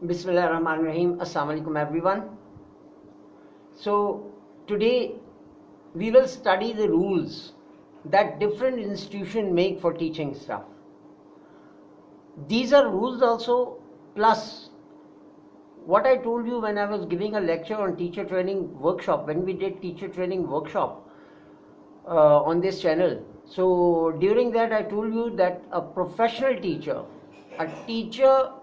Bismillahirrahmanirrahim. Assalamu alaikum everyone. So today we will study the rules that different institutions make for teaching staff. These are rules also plus what I told you when I was giving a lecture on teacher training workshop, when we did teacher training workshop on this channel. So during that I told you that a professional teacher, a teacher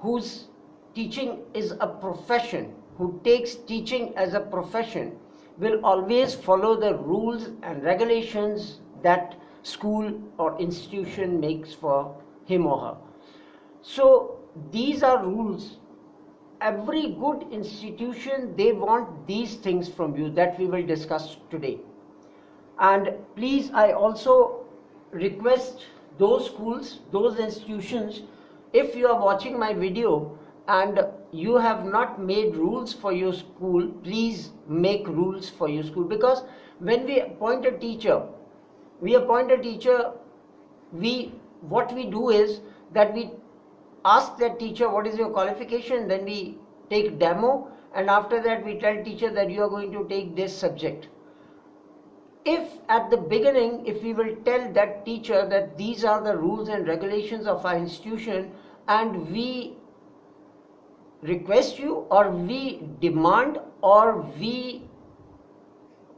whose teaching is a profession, who takes teaching as a profession, will always follow the rules and regulations that school or institution makes for him or her. So these are rules. Every good institution, they want these things from you that we will discuss today. And please, I also request those schools, those institutions, if you are watching my video and you have not made rules for your school, please make rules for your school, because when we appoint a teacher, what we do is that we ask that teacher what is your qualification, then we take demo, and after that we tell teacher that you are going to take this subject. If at the beginning, if we will tell that teacher that these are the rules and regulations of our institution, and we request you or we demand or we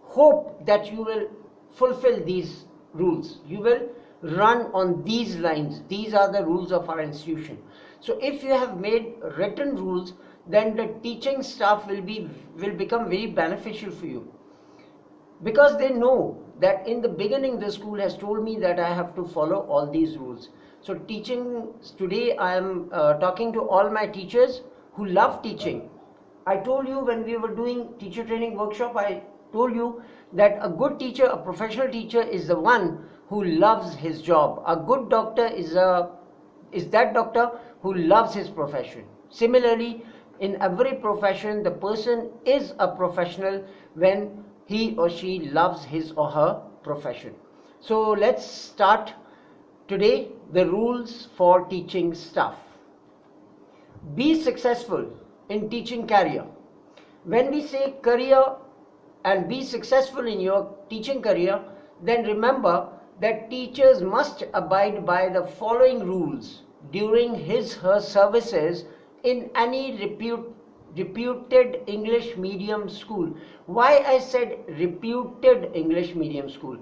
hope that you will fulfill these rules, you will run on these lines, these are the rules of our institution. So if you have made written rules, then the teaching staff will become very beneficial for you, because they know that in the beginning the school has told me that I have to follow all these rules. So teaching, today I am talking to all my teachers who love teaching. I told you when we were doing teacher training workshop, I told you that a good teacher, a professional teacher, is the one who loves his job. A good doctor is that doctor who loves his profession. Similarly, in every profession, the person is a professional when he or she loves his or her profession. So let's start today the rules for teaching staff. Be successful in teaching career. When we say career and be successful in your teaching career, then remember that teachers must abide by the following rules during his/her services in any reputed English medium school. Why I said reputed English medium school?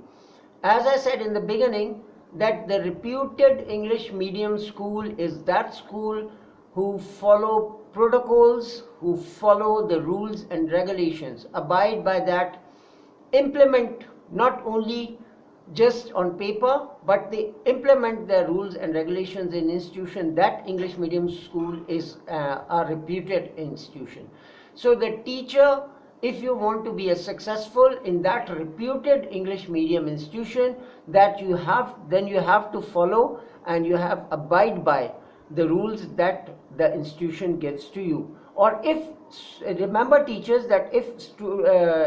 As I said in the beginning, that the reputed English medium school is that school who follow protocols, who follow the rules and regulations, abide by that, implement not only just on paper, but they implement the rules and regulations in institution. That English medium school is a reputed institution. So the teacher, if you want to be successful in that reputed English medium institution, then you have to follow and you have abide by the rules that the institution gives to you. Or if, remember teachers, that if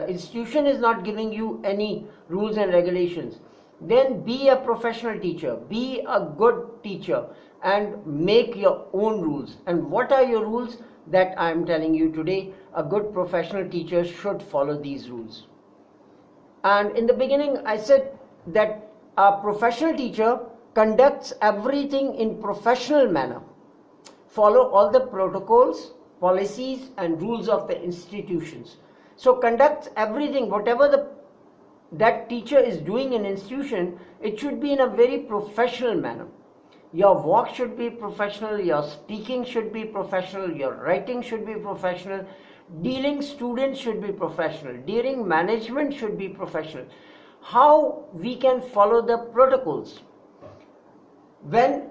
institution is not giving you any rules and regulations, then be a professional teacher, be a good teacher and make your own rules. And what are your rules? That I am telling you today. A good professional teacher should follow these rules. And in the beginning I said that a professional teacher conducts everything in professional manner, follow all the protocols, policies and rules of the institutions. So conducts everything, whatever that teacher is doing in institution, it should be in a very professional manner. Your walk should be professional, your speaking should be professional, your writing should be professional, dealing students should be professional, dealing management should be professional. How we can follow the protocols? When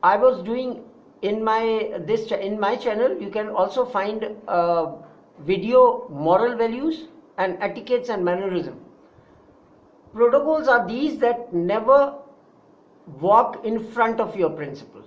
I was doing in my channel, you can also find video moral values and etiquettes and mannerism. Protocols are these: that never walk in front of your principal.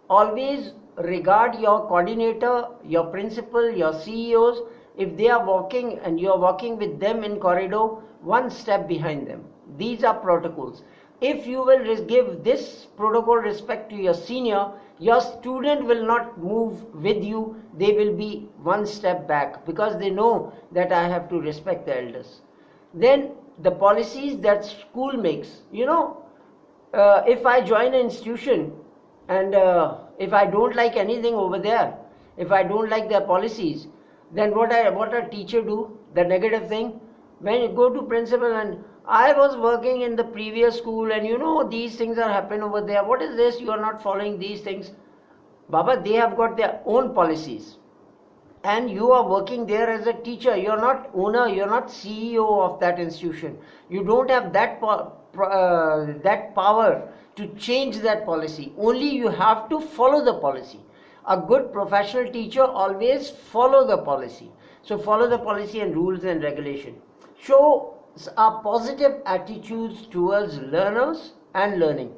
Always regard your coordinator, your principal, your CEOs. If they are walking and you are walking with them in corridor, one step behind them. These are protocols. if you will give this protocol respect to your senior, your student will not move with you, they will be one step back, because they know that I have to respect the elders. Then the policies that school makes, if I join an institution and if I don't like anything over there, if I don't like their policies, then what a teacher do? The negative thing, when you go to principal and I was working in the previous school and these things are happening over there, what is this? You are not following these things. Baba, they have got their own policies. And you are working there as a teacher. You are not owner, you are not CEO of that institution. You don't have that power to change that policy. Only you have to follow the policy. A good professional teacher always follow the policy. So follow the policy and rules and regulation. Show a positive attitudes towards learners and learning.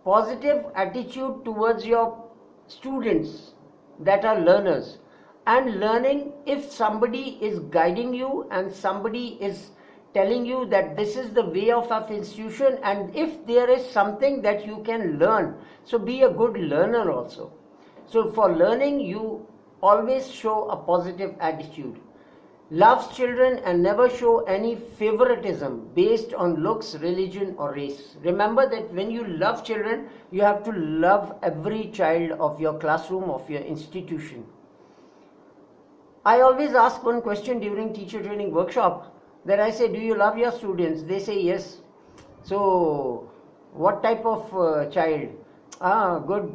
Positive attitude towards your students that are learners. And learning, if somebody is guiding you and somebody is telling you that this is the way of our institution, and if there is something that you can learn, so be a good learner also. So for learning, you always show a positive attitude. Loves children and never show any favoritism based on looks, religion or race. Remember that when you love children, you have to love every child of your classroom, of your institution. I always ask one question during teacher training workshop, that I say, do you love your students? They say yes. So what type of child? Good,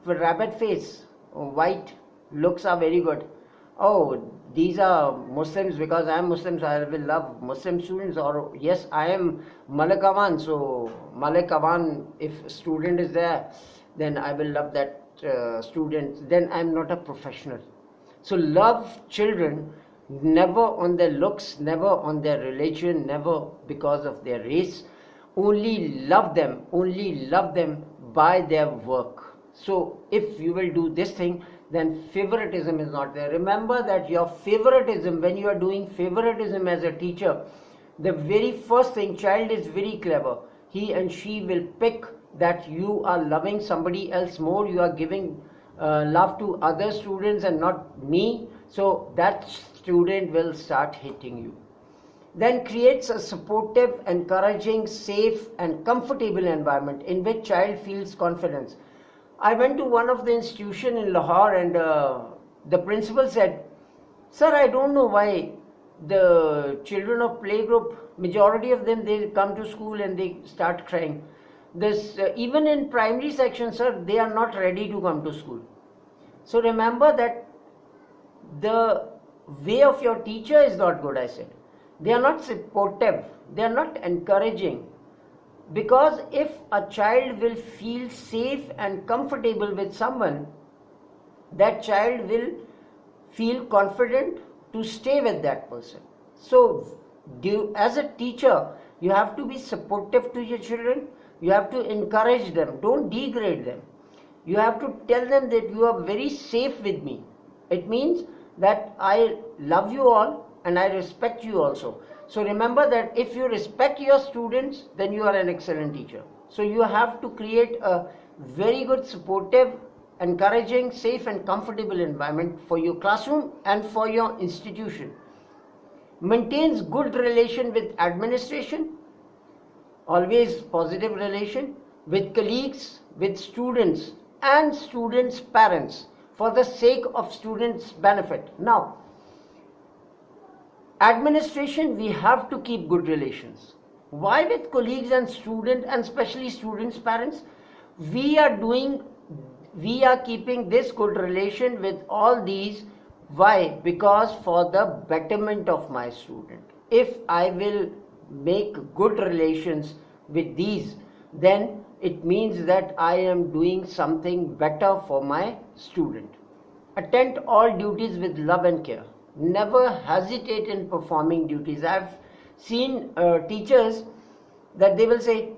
rabbit face, white, looks are very good. Oh, these are Muslims, because I am Muslim, so I will love Muslim students. Or yes, I am Malakawan, so Malakawan, if student is there, then I will love that student. Then I am not a professional. So love children, never on their looks, never on their religion, never because of their race. Only love them by their work. So if you will do this thing, then favoritism is not there. Remember that your favoritism, when you are doing favoritism as a teacher, the very first thing, child is very clever. He and she will pick that you are loving somebody else more, you are giving love to other students and not me. So that student will start hating you. Then creates a supportive, encouraging, safe and comfortable environment in which child feels confidence. I went to one of the institution in Lahore and the principal said, sir, I don't know why the children of playgroup, majority of them, they come to school and they start crying. This even in primary section, sir, they are not ready to come to school. So remember that the way of your teacher is not good, I said. They are not supportive, they are not encouraging. Because if a child will feel safe and comfortable with someone, that child will feel confident to stay with that person. So as a teacher, you have to be supportive to your children. You have to encourage them. Don't degrade them. You have to tell them that you are very safe with me. It means that I love you all and I respect you also. So remember that if you respect your students, then you are an excellent teacher. So you have to create a very good, supportive, encouraging, safe and comfortable environment for your classroom and for your institution. Maintains good relation with administration, always positive relation, with colleagues, with students and students' parents for the sake of students' benefit. Now, administration, we have to keep good relations. Why with colleagues and students, and especially students' parents? We are keeping this good relation with all these. Why? Because for the betterment of my student. If I will make good relations with these, then it means that I am doing something better for my student. Attend all duties with love and care. Never hesitate in performing duties. I've seen teachers that they will say,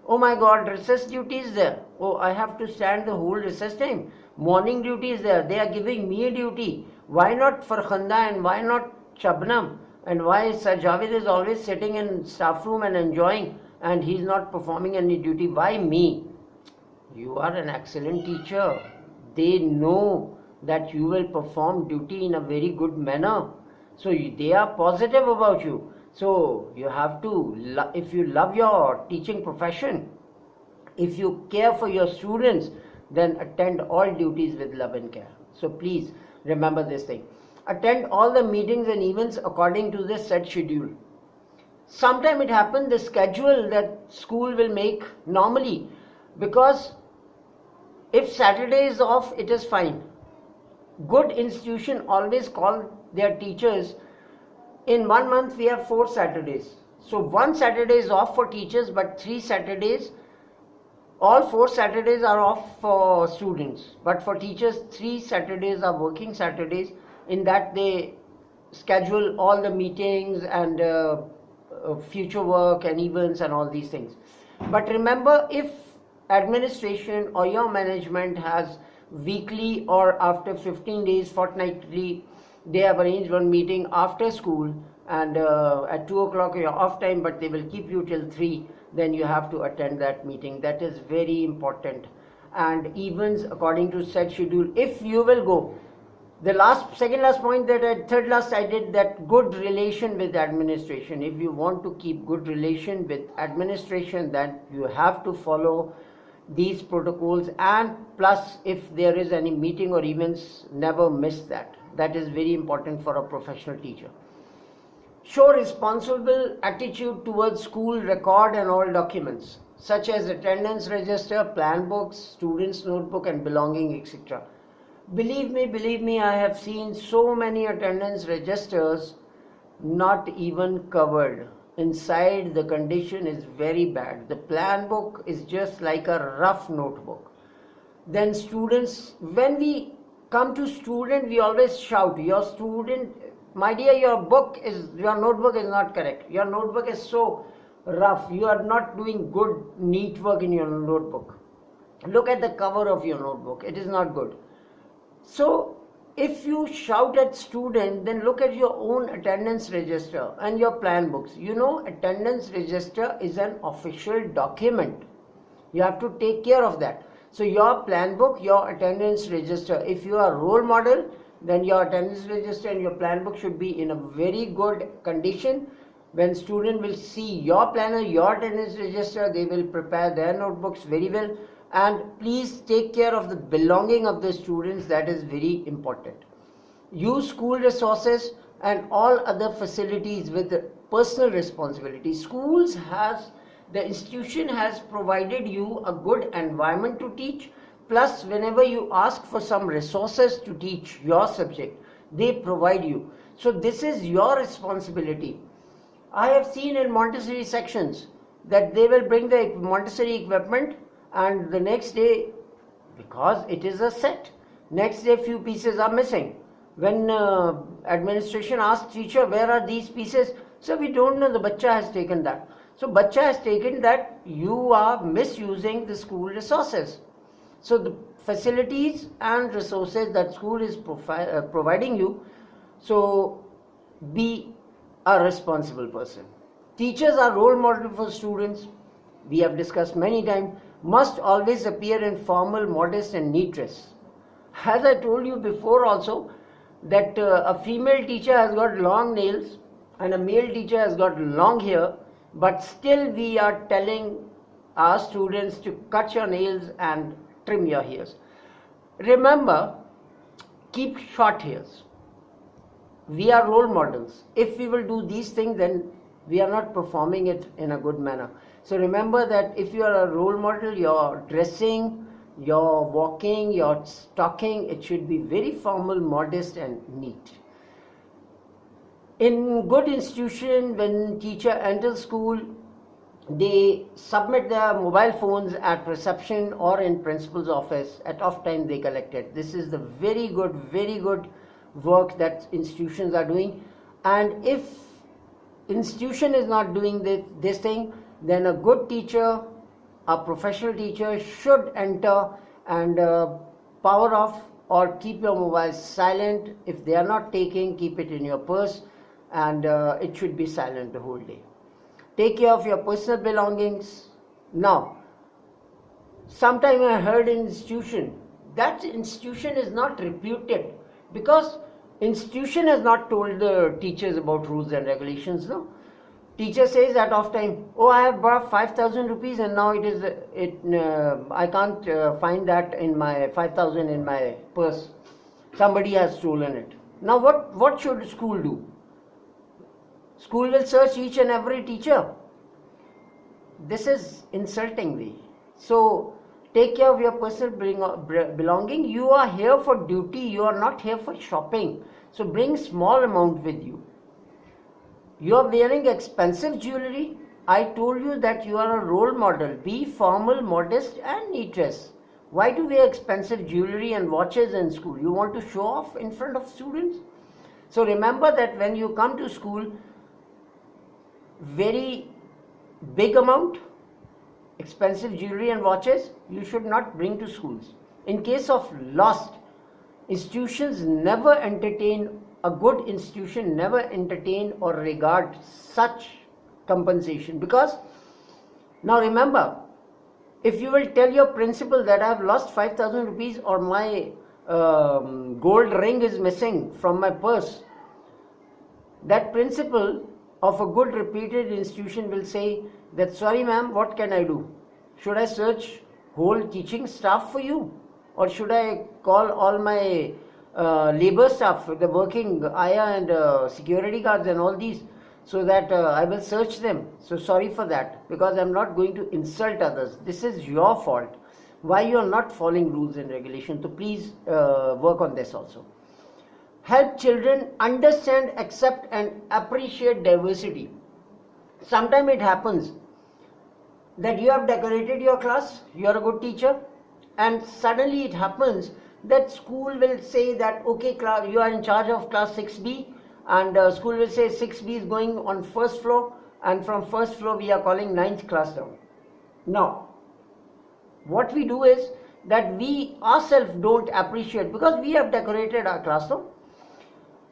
oh my God, recess duty is there. Oh, I have to stand the whole recess time. Morning duty is there. They are giving me a duty. Why not Farkhanda and why not Shabnam? And why Sir Javed is always sitting in staff room and enjoying? and he's not performing any duty. Why me? You are an excellent teacher. They know that you will perform duty in a very good manner. So they are positive about you. So you have to, if you love your teaching profession, if you care for your students, then attend all duties with love and care. So please remember this thing. Attend all the meetings and events according to the set schedule. Sometimes it happens the schedule that school will make normally, because if Saturday is off, it is fine. Good institution always call their teachers. In 1 month we have 4 Saturdays. So 1 Saturday is off for teachers, but 3 Saturdays, all 4 Saturdays are off for students. But for teachers, 3 Saturdays are working Saturdays. In that they schedule all the meetings and future work and events and all these things. But remember, if administration or your management has weekly or after 15 days, fortnightly, they have arranged one meeting after school, and at 2 o'clock you're off time, but they will keep you till 3, then you have to attend that meeting. That is very important. And events according to set schedule, if you will go. The second last point that third last I did, that good relation with administration. If you want to keep good relation with administration, then you have to follow these protocols, and plus if there is any meeting or events, never miss that. That is very important for a professional teacher. Show responsible attitude towards school record and all documents, such as attendance register, plan books, students notebook and belonging, etc. Believe me, I have seen so many attendance registers not even covered. Inside the condition is very bad. The plan book is just like a rough notebook. Then students, when we come to student, we always shout, your student, my dear, your notebook is not correct. Your notebook is so rough. You are not doing good, neat work in your notebook. Look at the cover of your notebook. It is not good. So if you shout at student, then look at your own attendance register and your plan books. You know, attendance register is an official document. You have to take care of that. So your plan book, your attendance register, if you are role model, then your attendance register and your plan book should be in a very good condition. When student will see your planner, your attendance register, they will prepare their notebooks very well. And please take care of the belonging of the students. That is very important. Use school resources and all other facilities with personal responsibility. The institution has provided you a good environment to teach. Plus, whenever you ask for some resources to teach your subject, they provide you. So this is your responsibility. I have seen in Montessori sections that they will bring the Montessori equipment, and the next day, because it is a set, next day few pieces are missing. When administration asks teacher, where are these pieces? So we don't know, the bacha has taken that. So bacha has taken that, you are misusing the school resources. So the facilities and resources that school is providing you, so be a responsible person. Teachers are role model for students. We have discussed many times. Must always appear in formal, modest and neat dress. As I told you before also, that a female teacher has got long nails and a male teacher has got long hair, but still we are telling our students to cut your nails and trim your hairs. Remember, keep short hairs. We are role models. If we will do these things, then we are not performing it in a good manner. So remember that if you are a role model, your dressing, your walking, your talking, it should be very formal, modest and neat. In good institution, when teacher enters school, they submit their mobile phones at reception or in principal's office. At off time they collect it. This is the very good work that institutions are doing. And if institution is not doing this thing, then a good teacher, a professional teacher should enter and power off or keep your mobile silent. If they are not taking, keep it in your purse, and it should be silent the whole day. Take care of your personal belongings. Now, sometime I heard in institution, that institution is not reputed because institution has not told the teachers about rules and regulations. No, teacher says that off time, oh, I have brought 5,000 rupees and now I can't find that in my 5,000 in my purse. Somebody has stolen it. Now what should school do? School will search each and every teacher. This is insulting me. So take care of your personal belonging. You are here for duty. You are not here for shopping. So bring small amount with you. You are wearing expensive jewelry. I told you that you are a role model. Be formal, modest and neat dress. Why do we wear expensive jewelry and watches in school? You want to show off in front of students? So remember that when you come to school, very big amount, expensive jewelry and watches, you should not bring to schools. In case of lost, institutions never entertain, a good institution never entertain or regard such compensation. Because, now remember, if you will tell your principal that I have lost 5,000 rupees or my gold ring is missing from my purse, that principal of a good reputed institution will say that, sorry ma'am, what can I do? Should I search whole teaching staff for you? Or should I call all my labor staff, the working ayah and security guards and all these, so that I will search them? So sorry for that, because I am not going to insult others. This is your fault. Why you are not following rules and regulations? So please work on this also. Help children understand, accept and appreciate diversity. Sometimes it happens that you have decorated your class, you are a good teacher, and suddenly it happens that school will say that, okay, class, you are in charge of class 6B, and school will say 6B is going on first floor, and from first floor we are calling 9th class down. Now, what we do is that we ourselves don't appreciate, because we have decorated our classroom.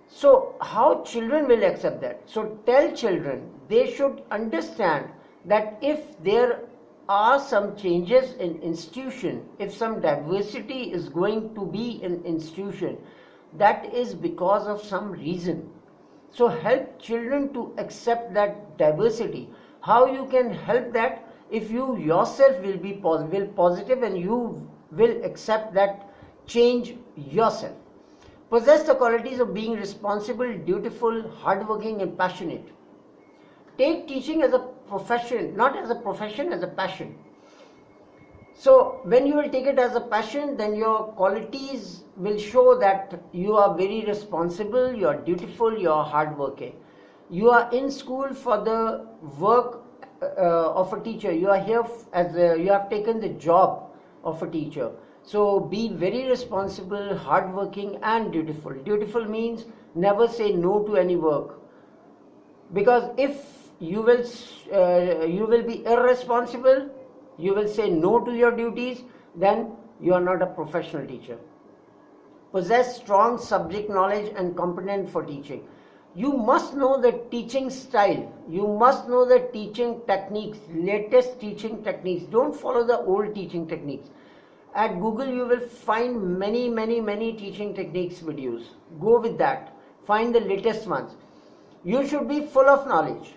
So how children will accept that? So tell children, they should understand that if there are some changes in institution, if some diversity is going to be in institution, that is because of some reason. So help children to accept that diversity. How you can help that? If you yourself will be positive and you will accept that change yourself. Possess the qualities of being responsible, dutiful, hardworking and passionate. Take teaching as a profession, not as a profession, as a passion. So when you will take it as a passion, then your qualities will show that you are very responsible, you are dutiful, you are hardworking. You are in school for the work of a teacher. You are here you have taken the job of a teacher. So be very responsible, hardworking and dutiful. Dutiful means never say no to any work. Because if you will be irresponsible, you will say no to your duties, then you are not a professional teacher. Possess strong subject knowledge and competent for teaching. You must know the teaching style. You must know the teaching techniques, latest teaching techniques. Don't follow the old teaching techniques. At Google you will find many teaching techniques videos. Go with that. Find the latest ones. You should be full of knowledge.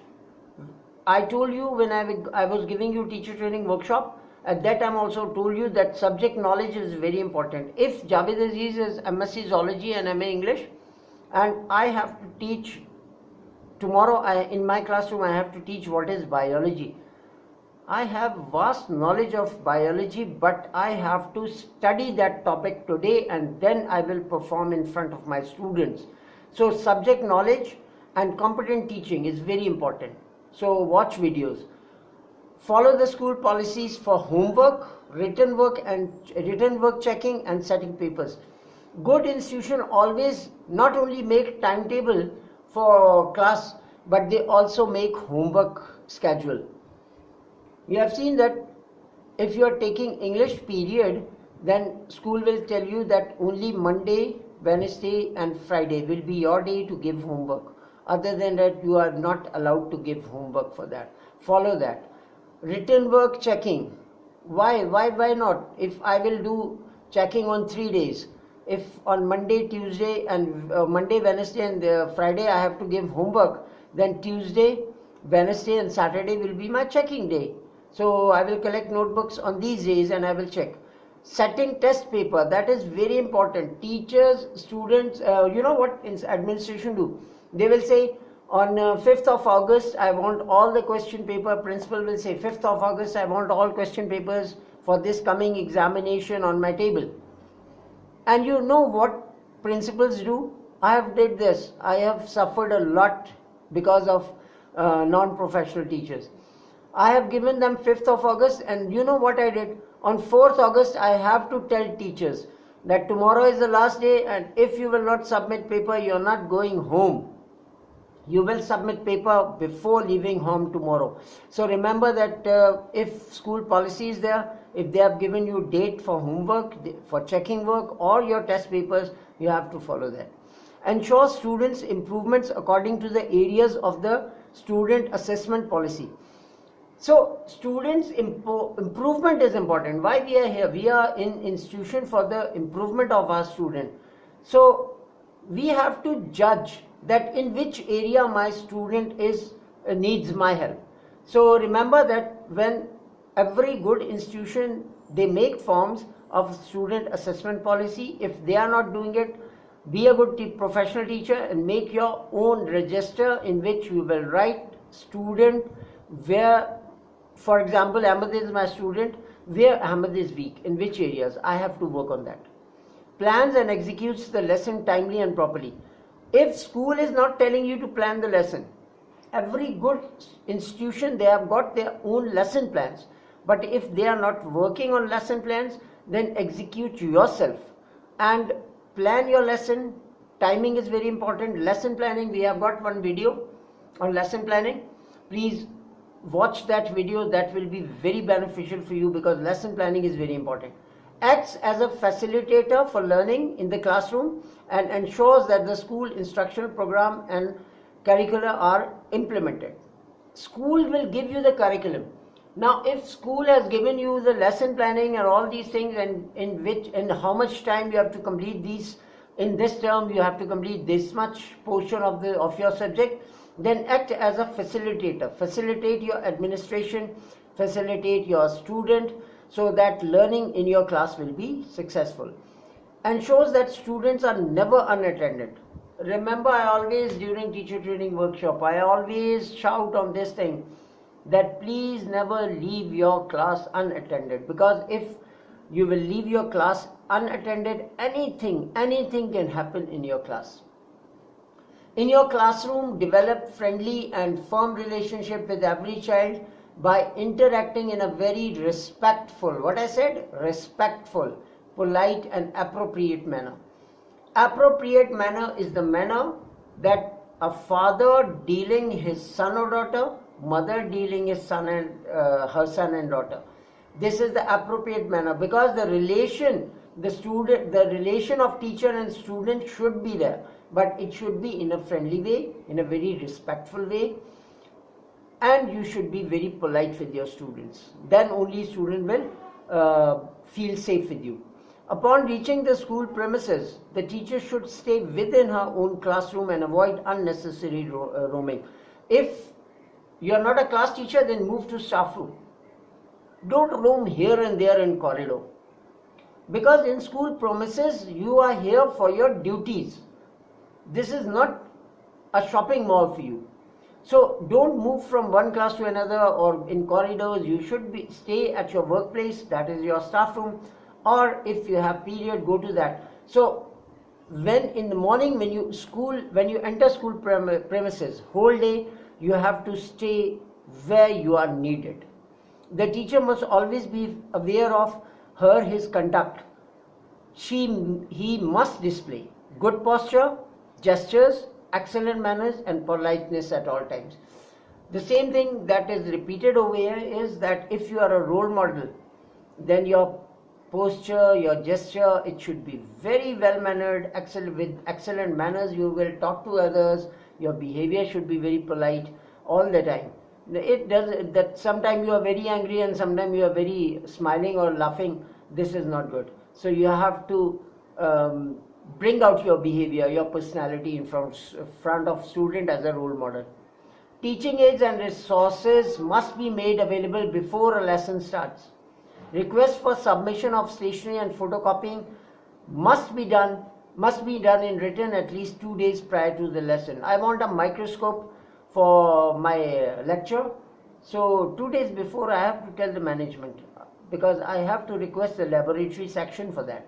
I told you when I was giving you teacher training workshop, at that time also told you that subject knowledge is very important. If Javed Aziz is MSc Zoology and MA English, and I have to teach tomorrow in my classroom, I have to teach what is biology. I have vast knowledge of biology, but I have to study that topic today and then I will perform in front of my students. So subject knowledge and competent teaching is very important. So watch videos. Follow the school policies for homework, written work checking and setting papers. Good institution always not only make timetable for class, but they also make homework schedule. You have seen that if you are taking English period, then school will tell you that only Monday, Wednesday and Friday will be your day to give homework. Other than that, you are not allowed to give homework for that. follow that. Written work checking. Why not? If I will do checking on 3 days, if on Monday, Tuesday and Monday, Wednesday and Friday I have to give homework, then Tuesday, Wednesday and Saturday will be my checking day. So I will collect notebooks on these days and I will check. Setting test paper, that is very important. Teachers, students, you know what administration do? They will say on 5th of August I want all the question paper. Principal will say 5th of August I want all question papers for this coming examination on my table. And you know what principals do? I have did this. I have suffered a lot because of non-professional teachers. I have given them 5th of August and you know what I did? On 4th August I have to tell teachers that tomorrow is the last day and if you will not submit paper, you are not going home. You will submit paper before leaving home tomorrow. So remember that if school policy is there, if they have given you date for homework, for checking work or your test papers, you have to follow that. Ensure students' improvements according to the areas of the student assessment policy. So students' improvement is important. Why we are here? We are in institution for the improvement of our student. So we have to judge that in which area my student needs my help. So remember that when every good institution, they make forms of student assessment policy. If they are not doing it, be a good professional teacher and make your own register in which you will write student where, for example, Ahmed is my student, where Ahmed is weak, in which areas. I have to work on that. Plans and executes the lesson timely and properly. If school is not telling you to plan the lesson, every good institution, they have got their own lesson plans. But if they are not working on lesson plans, then execute yourself and plan your lesson. Timing is very important. Lesson planning, we have got one video on lesson planning. Please watch that video. That will be very beneficial for you because lesson planning is very important. Acts as a facilitator for learning in the classroom and ensures that the school instructional program and curricula are implemented. School will give you the curriculum. Now if school has given you the lesson planning and all these things and in how much time you have to complete these, in this term you have to complete this much portion of your subject, then act as a facilitator. Facilitate your administration, facilitate your student, so that learning in your class will be successful. Ensures that students are never unattended. Remember, I always, during teacher training workshop, I always shout on this thing that please never leave your class unattended, because if you will leave your class unattended, anything can happen in your class. In your classroom, develop friendly and firm relationship with every child by interacting in a very respectful, what I said, respectful, polite and appropriate manner. Appropriate manner is the manner that a father dealing his son or daughter, mother dealing his son and her son and daughter. This is the appropriate manner, because the relation, the relation of teacher and student should be there, but it should be in a friendly way, in a very respectful way, and you should be very polite with your students. Then only student will feel safe with you. Upon reaching the school premises, the teacher should stay within her own classroom and avoid unnecessary roaming. If you are not a class teacher, then move to staff room. Don't roam here and there in corridor. Because in school premises, you are here for your duties. This is not a shopping mall for you. So don't move from one class to another or in corridors. You should stay at your workplace, that is your staff room, or if you have period, go to that. So when in the morning, when you enter school premises, whole day you have to stay where you are needed. The teacher must always be aware of his conduct. He must display good posture, gestures, excellent manners and politeness at all times. The same thing that is repeated over here is that if you are a role model, then your posture, your gesture, it should be very well mannered, with excellent manners. You will talk to others. Your behavior should be very polite all the time. It does that. Sometimes you are very angry and sometimes you are very smiling or laughing. This is not good. So you have to bring out your behavior, your personality in front of student as a role model. Teaching aids and resources must be made available before a lesson starts. Request for submission of stationery and photocopying must be done in written at least 2 days prior to the lesson. I want a microscope for my lecture, so 2 days before I have to tell the management, because I have to request the laboratory section for that.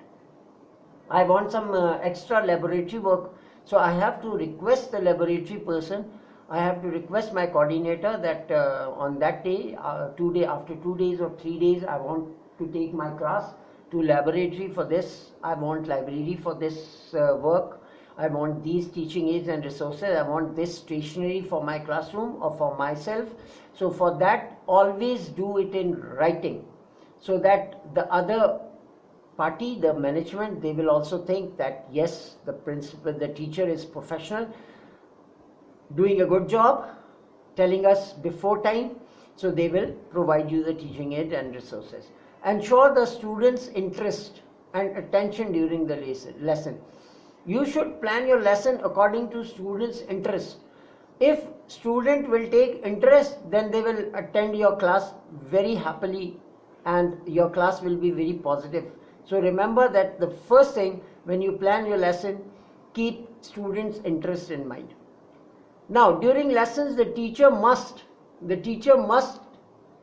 I want some extra laboratory work, so I have to request the laboratory person. I have to request my coordinator that on that day, after 2 days or 3 days, I want to take my class to laboratory for this. I want library for this work. I want these teaching aids and resources. I want this stationery for my classroom or for myself. So for that, always do it in writing, so that the other party, the management, they will also think that yes, the principal, the teacher is professional, doing a good job, telling us before time, so they will provide you the teaching aid and resources. Ensure the students' interest and attention during the lesson. You should plan your lesson according to students' interest. If student will take interest, then they will attend your class very happily and your class will be very positive. So remember that the first thing when you plan your lesson, keep students' interest in mind. Now, during lessons, the teacher must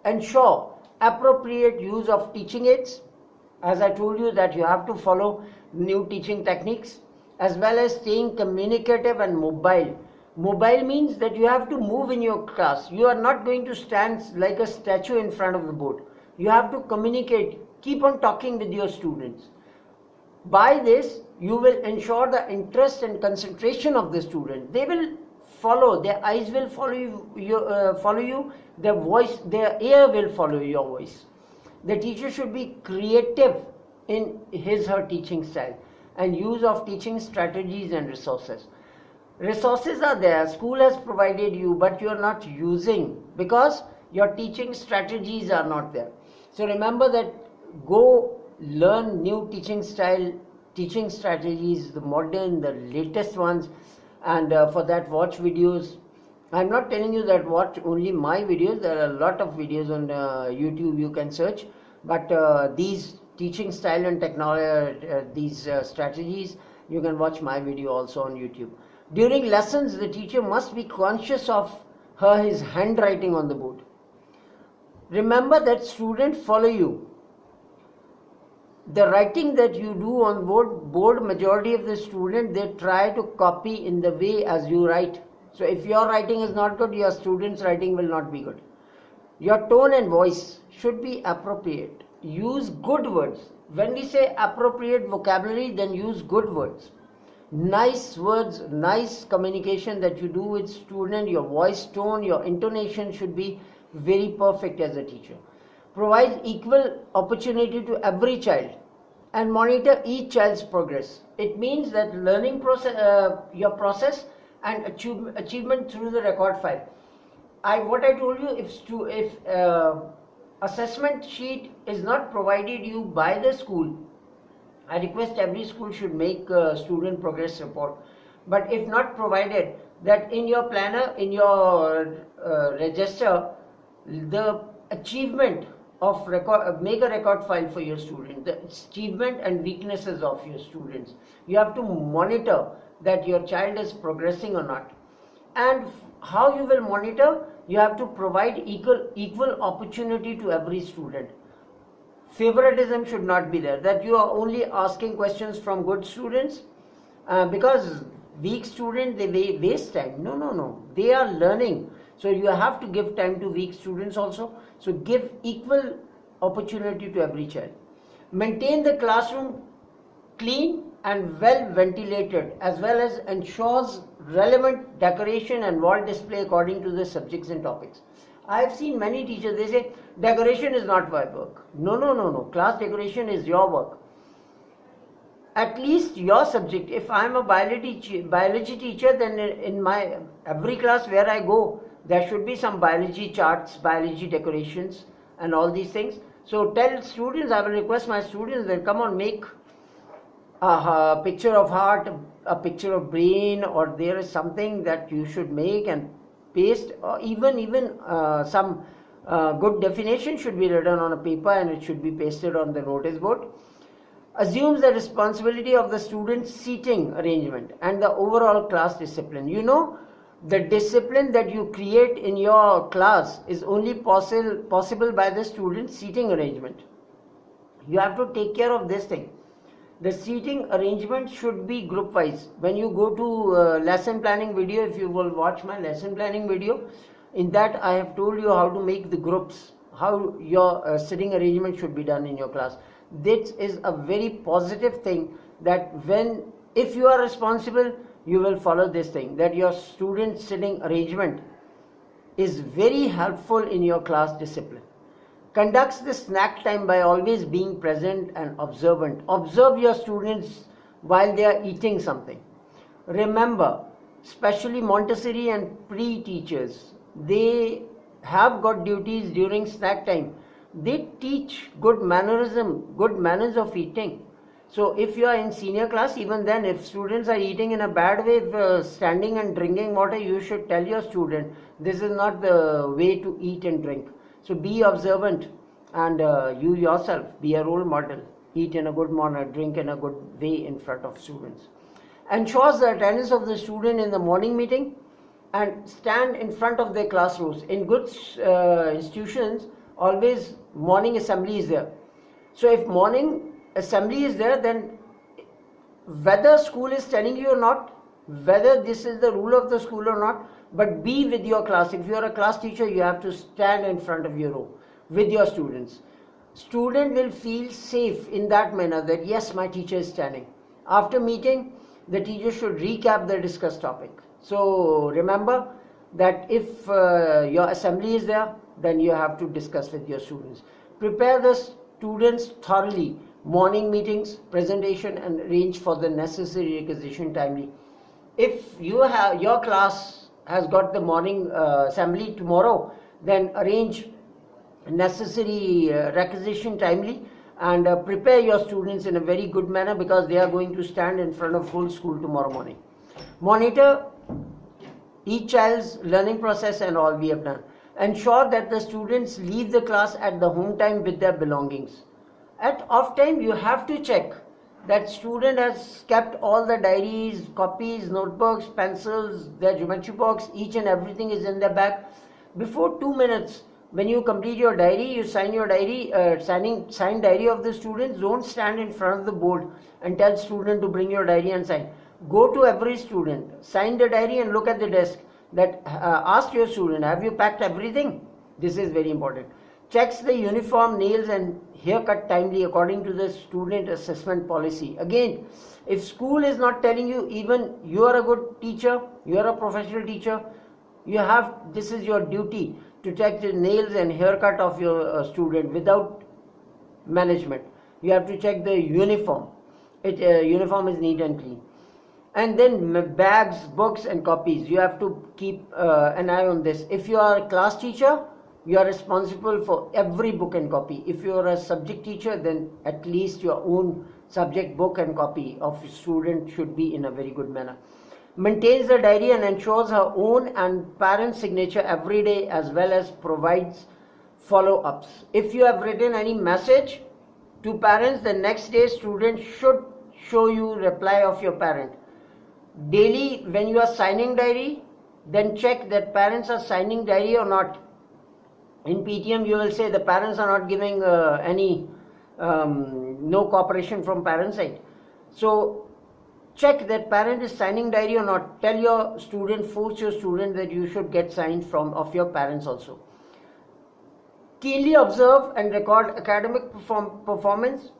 ensure appropriate use of teaching aids. As I told you that you have to follow new teaching techniques, as well as staying communicative and mobile. Mobile means that you have to move in your class. You are not going to stand like a statue in front of the board. You have to communicate, keep on talking with your students. By this, you will ensure the interest and concentration of the student. They will follow, their eyes will follow you, their ear will follow your voice. The teacher should be creative in her teaching style and use of teaching strategies and resources. Resources are there, school has provided you, but you are not using because your teaching strategies are not there. So remember that, go learn new teaching style, teaching strategies, the modern, the latest ones, and for that watch videos. I'm not telling you that watch only my videos, there are a lot of videos on YouTube you can search, but these teaching style and technology, these strategies, you can watch my video also on YouTube. During lessons, the teacher must be conscious of his handwriting on the board. Remember that students follow you. The writing that you do on board, majority of the students, they try to copy in the way as you write. So if your writing is not good, your students' writing will not be good. Your tone and voice should be appropriate. Use good words. When we say appropriate vocabulary, then use good words. Nice words, nice communication that you do with student, your voice tone, your intonation should be very perfect as a teacher. Provide equal opportunity to every child and monitor each child's progress. It means that learning process, your process and achievement through the record file. What I told you, if assessment sheet is not provided you by the school, I request every school should make a student progress report. But if not provided, that in your planner, in your register, the achievement of record, make a record file for your student, the achievement and weaknesses of your students. You have to monitor that your child is progressing or not. And how you will monitor? You have to provide equal opportunity to every student. Favoritism should not be there, that you are only asking questions from good students because weak students, they waste time. No, they are learning. So you have to give time to weak students also. So give equal opportunity to every child. Maintain the classroom clean and well ventilated, as well as ensures relevant decoration and wall display according to the subjects and topics. I have seen many teachers, they say decoration is not my work. No. Class decoration is your work. At least your subject. If I am a biology teacher, then in my every class where I go, There should be some biology charts, biology decorations and all these things. So tell students, I will request my students that come on, make a picture of heart, a picture of brain, or there is something that you should make and paste, or even some good definition should be written on a paper and it should be pasted on the notice board. Assumes the responsibility of the student's seating arrangement and the overall class discipline. You know, the discipline that you create in your class is only possible by the student's seating arrangement. You have to take care of this thing. The seating arrangement should be group wise. When you go to lesson planning video, if you will watch my lesson planning video, in that I have told you how to make the groups, how your sitting arrangement should be done in your class. This is a very positive thing, that if you are responsible, you will follow this thing, that your student sitting arrangement is very helpful in your class discipline. Conducts the snack time by always being present and observant. Observe your students while they are eating something. Remember, especially Montessori and pre-teachers, they have got duties during snack time. They teach good mannerism, good manners of eating. So if you are in senior class, even then, if students are eating in a bad way, standing and drinking water, you should tell your student, this is not the way to eat and drink. So be observant, and you yourself be a role model. Eat in a good manner, drink in a good way in front of students. Ensures the attendance of the student in the morning meeting and stand in front of their classrooms. In good institutions, always morning assembly is there. So if morning assembly is there, then whether school is telling you or not, whether this is the rule of the school or not, but be with your class. If you are a class teacher, you have to stand in front of your row with your students. Student will feel safe in that manner, that yes, my teacher is standing. After meeting, the teacher should recap the discussed topic. So remember that if your assembly is there, then you have to discuss with your students. Prepare the students thoroughly. Morning meetings, presentation, and arrange for the necessary requisition timely. If you have your class has got the morning assembly tomorrow, then arrange necessary requisition timely, and prepare your students in a very good manner, because they are going to stand in front of whole school tomorrow morning. Monitor each child's learning process and all we have done. Ensure that the students leave the class at the home time with their belongings. At off time, you have to check that student has kept all the diaries, copies, notebooks, pencils, their geometry box, each and everything is in their bag. Before 2 minutes, when you complete your diary, you sign your diary, sign diary of the students. Don't stand in front of the board and tell student to bring your diary and sign. Go to every student, sign the diary and look at the desk. That ask your student, have you packed everything? This is very important. Checks the uniform, nails and haircut timely according to the student assessment policy. Again, if school is not telling you, even you are a good teacher, you are a professional teacher, this is your duty to check the nails and haircut of your student without management. You have to check the uniform. Uniform is neat and clean. And then bags, books and copies. You have to keep an eye on this. If you are a class teacher, you are responsible for every book and copy. If you are a subject teacher, then at least your own subject book and copy of student should be in a very good manner. Maintains the diary and ensures her own and parents' signature every day, as well as provides follow-ups. If you have written any message to parents, the next day student should show you reply of your parent. Daily, when you are signing diary, then check that parents are signing diary or not. In PTM, you will say the parents are not giving no cooperation from parent side. So check that parent is signing diary or not. Tell your student, force your student that you should get signed of your parents also. Keenly observe and record academic performance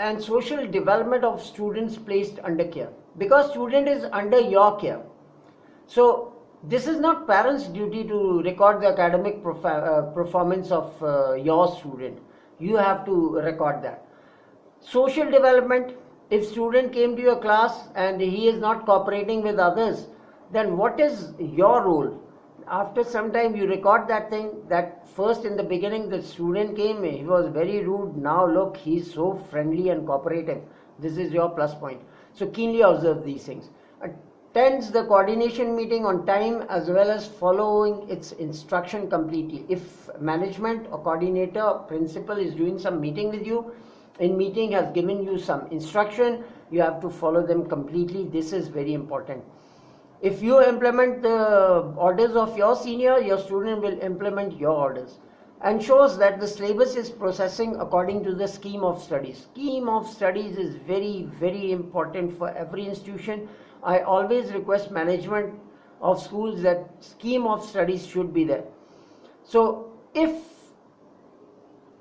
and social development of students placed under care, because student is under your care. So this is not parents' duty to record the academic performance of your student. You have to record that. Social development, if student came to your class and he is not cooperating with others, then what is your role? After some time you record that thing, that first in the beginning the student came, he was very rude, now look, he's so friendly and cooperative. This is your plus point. So keenly observe these things. Attends the coordination meeting on time as well as following its instruction completely. If management or coordinator or principal is doing some meeting with you, in meeting has given you some instruction, you have to follow them completely. This is very important. If you implement the orders of your senior, your student will implement your orders. And shows that the syllabus is processing according to the scheme of studies. Scheme of studies is very, very important for every institution. I always request management of schools that scheme of studies should be there. So if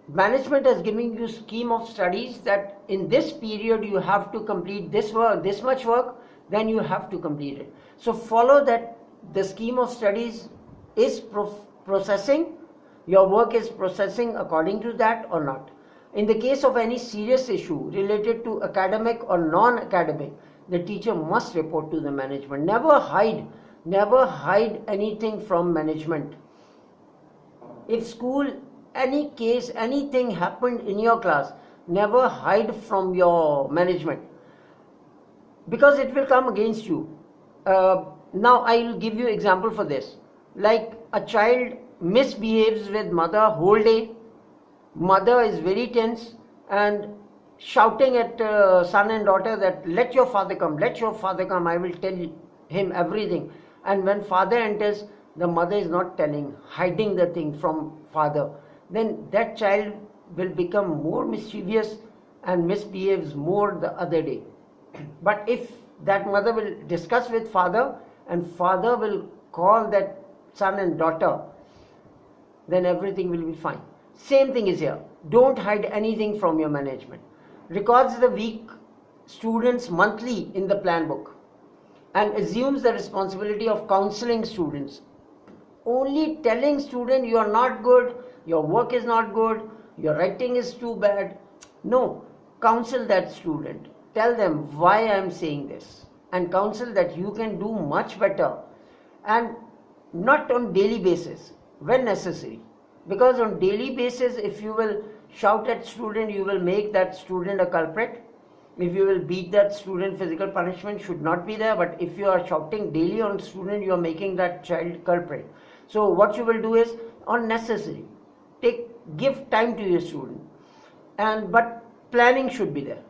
management has given you scheme of studies that in this period you have to complete this work, this much work, then you have to complete it. So follow that the scheme of studies is processing, your work is processing according to that or not. In the case of any serious issue related to academic or non-academic, the teacher must report to the management. Never hide anything from management. If school, any case, anything happened in your class, never hide from your management, because it will come against you. Now I will give you example for this. Like a child misbehaves with mother whole day, mother is very tense and shouting at son and daughter that let your father come, I will tell him everything. And when father enters, the mother is not telling, hiding the thing from father. Then that child will become more mischievous and misbehaves more the other day. But if that mother will discuss with father and father will call that son and daughter, then everything will be fine. Same thing is here. Don't hide anything from your management. Records the week students monthly in the plan book and assumes the responsibility of counseling students. Only telling student you are not good, your work is not good, your writing is too bad. No, counsel that student. Tell them why I am saying this and counsel that you can do much better, and not on daily basis when necessary. Because on daily basis, if you will shout at student, you will make that student a culprit. If you will beat that student, physical punishment should not be there. But if you are shouting daily on student, you are making that child culprit. So what you will do is unnecessary. Give time to your student, but planning should be there.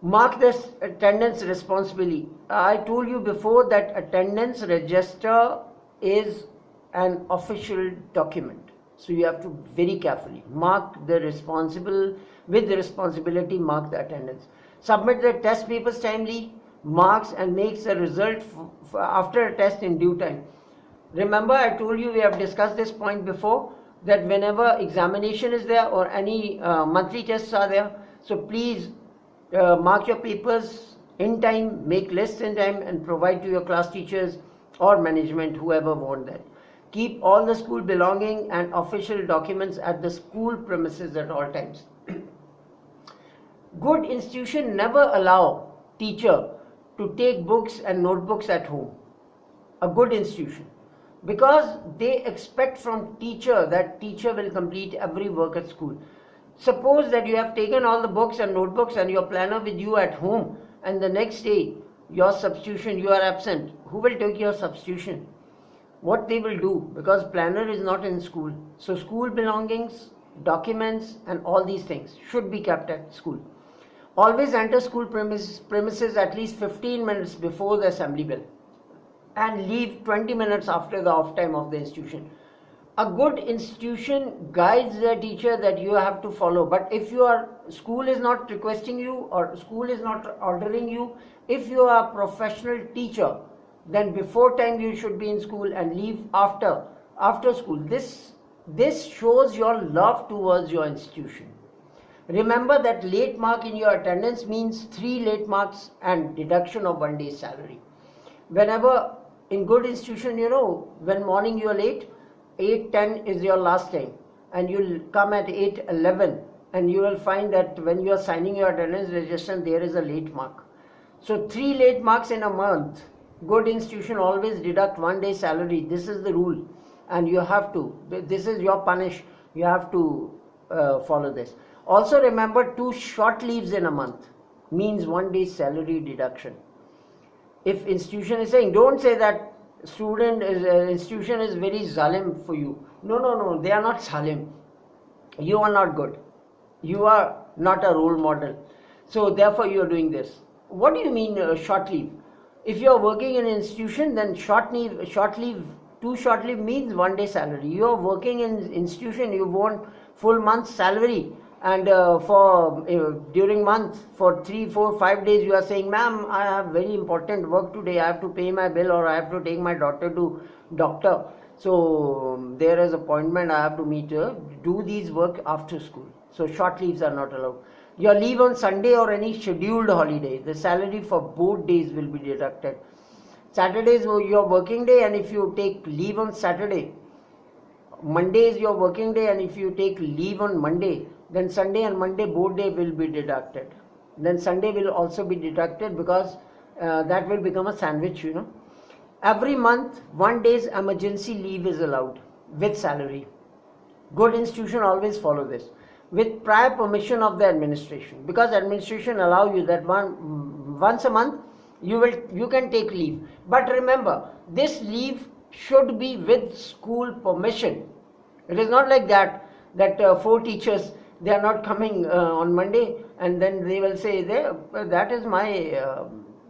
Mark this attendance responsibly. I told you before that attendance register is an official document. So you have to very carefully mark the with the responsibility, mark the attendance. Submit the test papers timely, marks and makes the result after a test in due time. Remember, I told you, we have discussed this point before, that whenever examination is there or any monthly tests are there, so please mark your papers in time, make lists in time and provide to your class teachers or management, whoever want that. Keep all the school belonging and official documents at the school premises at all times. Good institution never allow teacher to take books and notebooks at home. A good institution. Because they expect from teacher that teacher will complete every work at school. Suppose that you have taken all the books and notebooks and your planner with you at home, and the next day your substitution, you are absent. Who will take your substitution? What they will do, because planner is not in school. So school belongings, documents and all these things should be kept at school. Always enter school premises at least 15 minutes before the assembly bell and leave 20 minutes after the off time of the institution. A good institution guides the teacher that you have to follow. But if school is not requesting you or school is not ordering you, if you are a professional teacher, then before time you should be in school and leave after school. This shows your love towards your institution. Remember that late mark in your attendance means 3 late marks and deduction of 1 day's salary. Whenever in good institution, when morning you are late, 8:10 is your last time and you'll come at 8:11 and you will find that when you are signing your attendance register, there is a late mark. So 3 late marks in a month Good institution always deduct 1 day salary. This is the rule, and you have to. This is your punish. You have to follow this. Also remember, 2 short leaves in a month means 1 day salary deduction. If institution is saying, don't say that institution is very zalim for you. No, they are not zalim. You are not good. You are not a role model. So therefore you are doing this. What do you mean short leave? If you are working in an institution, then short leave, 2 short leave means 1 day salary. You are working in institution, you want full month's salary, and during month for 3, 4, 5 days you are saying, ma'am, I have very important work today, I have to pay my bill, or I have to take my daughter to doctor, so there is appointment, I have to meet her, do these work after school. So short leaves are not allowed. Your leave on Sunday or any scheduled holiday, the salary for both days will be deducted. Saturday is your working day, and if you take leave on Saturday, Monday is your working day, and if you take leave on Monday, then Sunday and Monday both day will be deducted. Then Sunday will also be deducted, because that will become a sandwich, Every month 1 day's emergency leave is allowed with salary. Good institution always follow this, with prior permission of the administration, because administration allow you that once a month you can take leave. But remember, this leave should be with school permission. It is not like that 4 teachers, they are not coming on Monday, and then they will say, that is my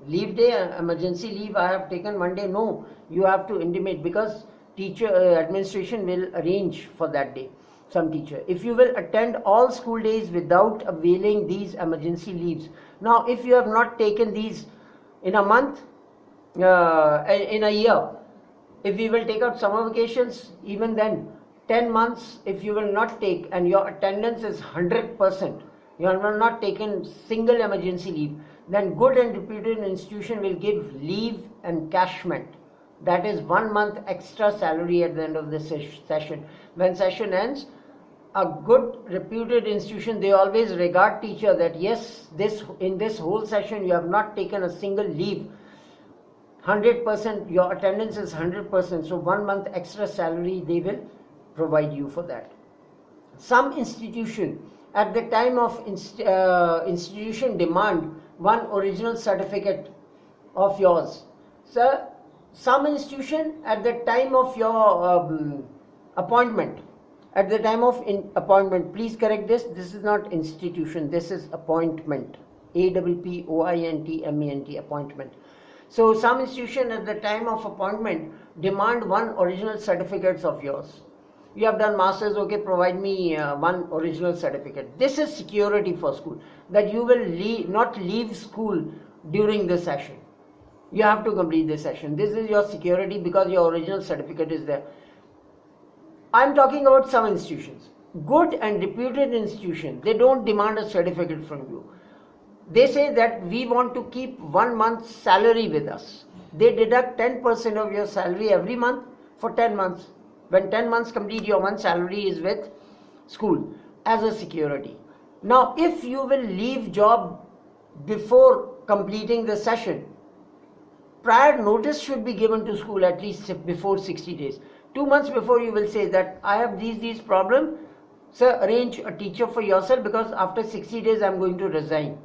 leave day, emergency leave I have taken Monday. No, you have to intimate, because administration will arrange for that day. Some teacher, if you will attend all school days without availing these emergency leaves. Now if you have not taken these in a month, in a year, if you will take out summer vacations, even then 10 months if you will not take, and your attendance is 100%, you have not taken single emergency leave, then good and reputed institution will give leave encashment. That is 1 month extra salary at the end of the session. When session ends, a good reputed institution, they always regard teacher that yes, in this whole session you have not taken a single leave, 100%, your attendance is 100%, so 1 month extra salary they will provide you for that. Some institution at the time of institution demand one original certificate of yours. Sir, some institution at the time of your appointment, please correct this is not institution, this is appointment, APPOINTMENT, appointment. So some institution at the time of appointment demand one original certificates of yours. You have done masters, okay, provide me one original certificate. This is security for school, that you will not leave school during the session. You have to complete the session. This is your security, because your original certificate is there. I am talking about some institutions. Good and reputed institutions, they don't demand a certificate from you. They say that we want to keep 1 month's salary with us. They deduct 10% of your salary every month for 10 months. When 10 months complete, your 1 salary is with school as a security. Now, if you will leave job before completing the session, prior notice should be given to school at least before 60 days. 2 months before you will say that I have these problems. Sir, arrange a teacher for yourself, because after 60 days I am going to resign.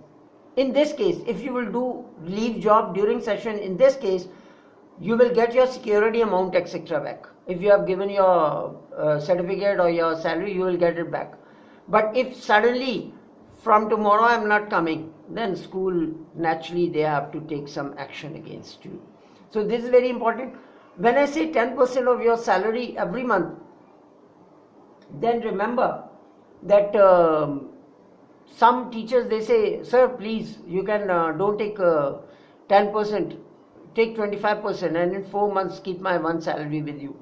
In this case, if you will leave job during session, in this case, you will get your security amount etc. back. If you have given your certificate or your salary, you will get it back. But if suddenly from tomorrow I am not coming, then school naturally they have to take some action against you. So this is very important. When I say 10% of your salary every month, then remember that some teachers, they say, sir, please, you can don't take 10%, take 25%, and in 4 months keep my 1 salary with you.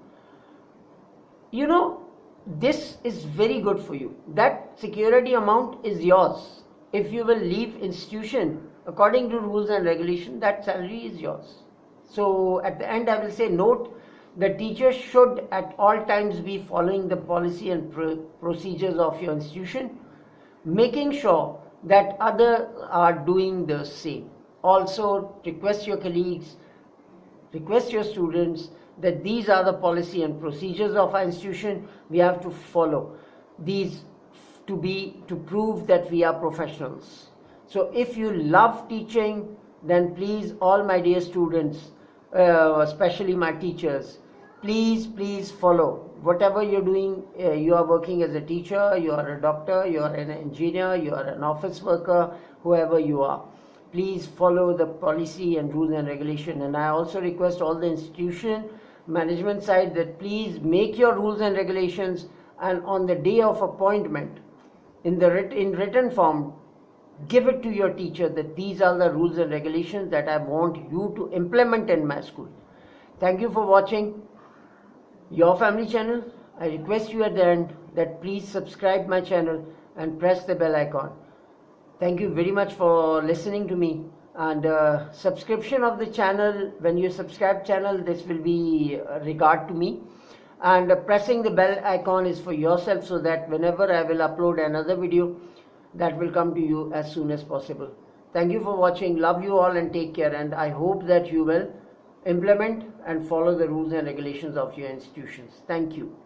This is very good for you. That security amount is yours. If you will leave institution according to rules and regulation, that salary is yours. So at the end I will say, note, the teacher should at all times be following the policy and procedures of your institution, making sure that others are doing the same. Also request your colleagues, request your students that these are the policy and procedures of our institution. We have to follow these to prove that we are professionals. So if you love teaching, then please, all my dear students, especially my teachers, please follow whatever you're doing. You are working as a teacher, you are a doctor, you are an engineer, you are an office worker, whoever you are, please follow the policy and rules and regulation. And I also request all the institution management side that please make your rules and regulations, and on the day of appointment in written form, give it to your teacher that these are the rules and regulations that I want you to implement in my school. Thank you for watching Your Family Channel. I request you at the end that please subscribe my channel and press the bell icon. Thank you very much for listening to me. And subscription of the channel, when you subscribe channel, this will be regard to me. And pressing the bell icon is for yourself, so that whenever I will upload another video, that will come to you as soon as possible. Thank you for watching. Love you all and take care. And I hope that you will implement and follow the rules and regulations of your institutions. Thank you.